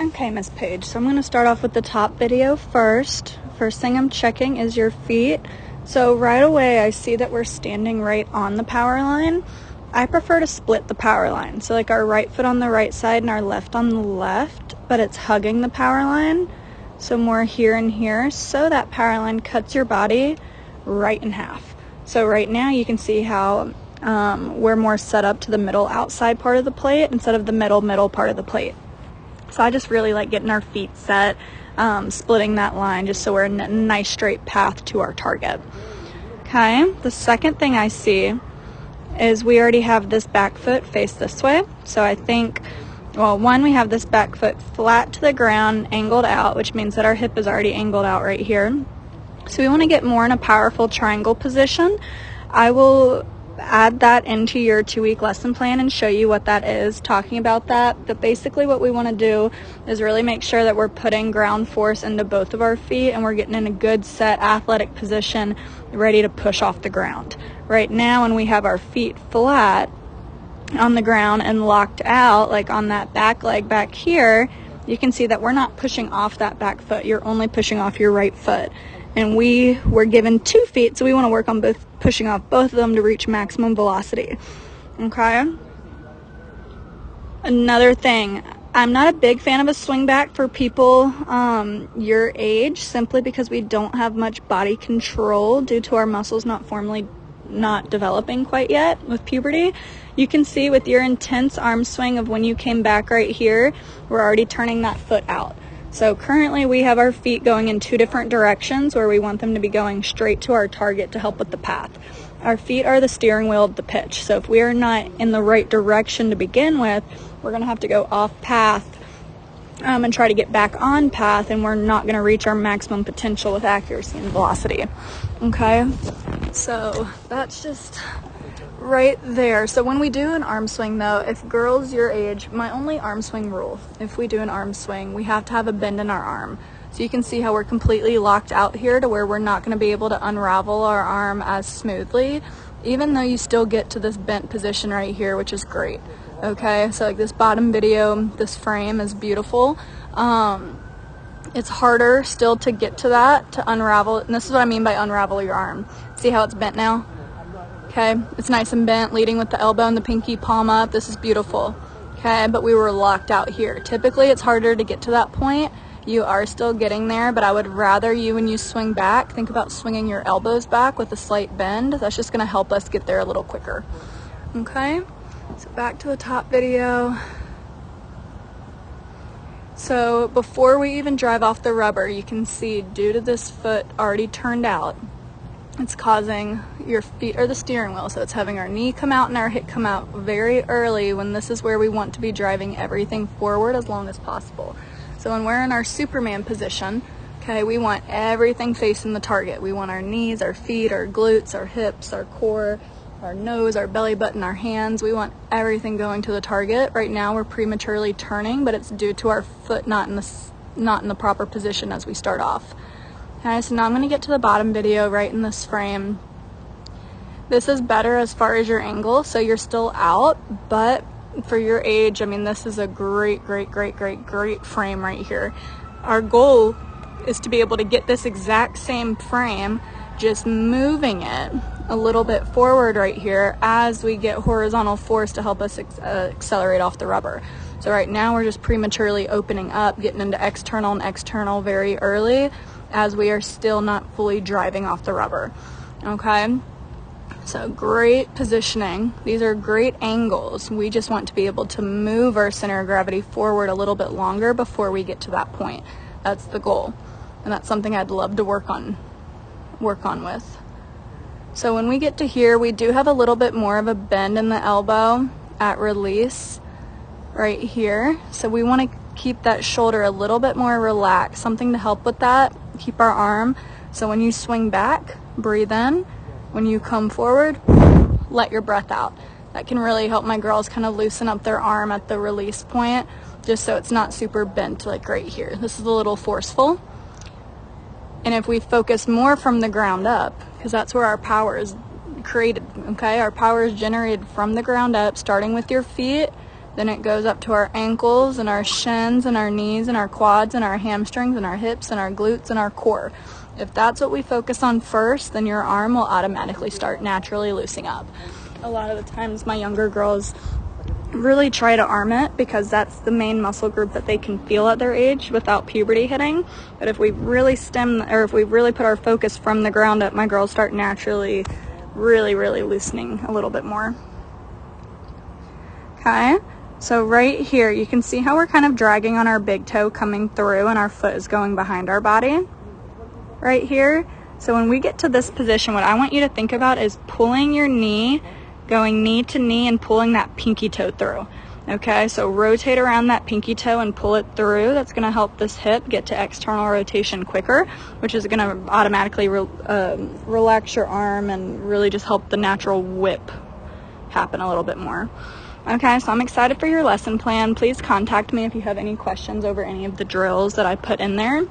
Okay, Miss Paige, so I'm going to start off with the top video first. First thing I'm checking is your feet. So right away I see that we're standing right on the power line. I prefer to split the power line. So like our right foot on the right side and our left on the left, but it's hugging the power line. So more here and here. So that power line cuts your body right in half. So right now you can see how we're more set up to the middle outside part of the plate instead of the middle part of the plate. So I just really like getting our feet set, splitting that line just so we're in a nice straight path to our target. Okay, the second thing I see is we already have this back foot face this way. So I think, well, one, we have this back foot flat to the ground, angled out, which means that our hip is already angled out right here. So we want to get more in a powerful triangle position. I will add that into your 2-week lesson plan and show you what that is, talking about that. But basically what we want to do is really make sure that we're putting ground force into both of our feet and we're getting in a good set athletic position ready to push off the ground. Right now when we have our feet flat on the ground and locked out, like on that back leg back here, you can see that we're not pushing off that back foot. You're only pushing off your right foot. And we were given 2 feet, so we want to work on pushing off both of them to reach maximum velocity. Okay? Another thing, I'm not a big fan of a swing back for people your age, simply because we don't have much body control due to our muscles not developing quite yet with puberty. You can see with your intense arm swing of when you came back right here, we're already turning that foot out. So currently we have our feet going in 2 different directions where we want them to be going straight to our target to help with the path. Our feet are the steering wheel of the pitch. So if we are not in the right direction to begin with, we're going to have to go off path and try to get back on path, and we're not going to reach our maximum potential with accuracy and velocity. Okay, so that's just right there. So when we do an arm swing though, if girls your age, my only arm swing rule, if we do an arm swing, we have to have a bend in our arm. So you can see how we're completely locked out here to where we're not going to be able to unravel our arm as smoothly, even though you still get to this bent position right here, which is great. Okay, so like this bottom video, this frame is beautiful. It's harder still to get to that, to unravel, and this is what I mean by unravel your arm. See how it's bent now? Okay, it's nice and bent, leading with the elbow and the pinky palm up. This is beautiful. Okay, but we were locked out here. Typically, it's harder to get to that point. You are still getting there, but I would rather you, when you swing back, think about swinging your elbows back with a slight bend. That's just going to help us get there a little quicker. Okay, so back to the top video. So before we even drive off the rubber, you can see due to this foot already turned out, it's causing your feet are the steering wheel, so it's having our knee come out and our hip come out very early when this is where we want to be driving everything forward as long as possible. So when we're in our Superman position, okay, we want everything facing the target. We want our knees, our feet, our glutes, our hips, our core, our nose, our belly button, our hands. We want everything going to the target. Right now we're prematurely turning, but it's due to our foot not in the proper position as we start off. Okay, so now I'm going to get to the bottom video right in this frame. This is better as far as your angle, so you're still out, but for your age, I mean, this is a great frame right here. Our goal is to be able to get this exact same frame, just moving it a little bit forward right here as we get horizontal force to help us accelerate off the rubber. So right now we're just prematurely opening up, getting into external and external very early, as we are still not fully driving off the rubber. Okay, so great positioning. These are great angles. We just want to be able to move our center of gravity forward a little bit longer before we get to that point. That's the goal, and that's something I'd love to work on with. So when we get to here, we do have a little bit more of a bend in the elbow at release right here, so we want to keep that shoulder a little bit more relaxed, something to help with that. Keep our arm, so when you swing back, breathe in. When you come forward, let your breath out. That can really help my girls kind of loosen up their arm at the release point, just so it's not super bent like right here. This is a little forceful. And if we focus more from the ground up, because that's where our power is created, okay? Our power is generated from the ground up, starting with your feet, Then it goes up to our ankles and our shins and our knees and our quads and our hamstrings and our hips and our glutes and our core. If that's what we focus on first, then your arm will automatically start naturally loosening up. A lot of the times my younger girls really try to arm it because that's the main muscle group that they can feel at their age without puberty hitting. But if we really if we really put our focus from the ground up, my girls start naturally really loosening a little bit more. Okay, so right here you can see how we're kind of dragging on our big toe coming through and our foot is going behind our body right here. So when we get to this position, what I want you to think about is pulling your knee, going knee to knee and pulling that pinky toe through. Okay, so rotate around that pinky toe and pull it through. That's going to help this hip get to external rotation quicker, which is going to automatically relax your arm and really just help the natural whip happen a little bit more. Okay, so I'm excited for your lesson plan. Please contact me if you have any questions over any of the drills that I put in there.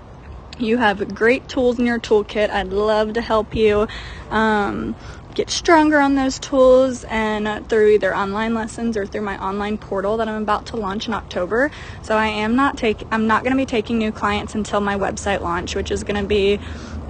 You have great tools in your toolkit. I'd love to help you get stronger on those tools, and through either online lessons or through my online portal that I'm about to launch in October. So I'm not going to be taking new clients until my website launch, which is going to be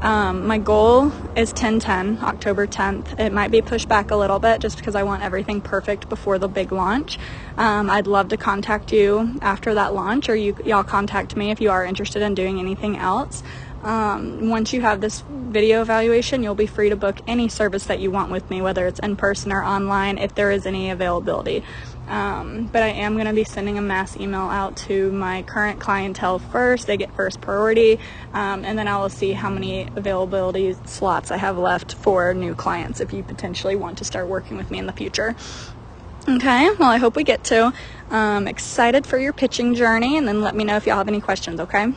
my goal is 10/10, October 10th. It might be pushed back a little bit just because I want everything perfect before the big launch. I'd love to contact you after that launch, or y'all contact me if you are interested in doing anything else. Once you have this video evaluation, you'll be free to book any service that you want with me, whether it's in person or online, if there is any availability. But I am going to be sending a mass email out to my current clientele first. They get first priority, and then I will see how many availability slots I have left for new clients if you potentially want to start working with me in the future. Okay, well, I hope we get to. Excited for your pitching journey, and then let me know if y'all have any questions, okay?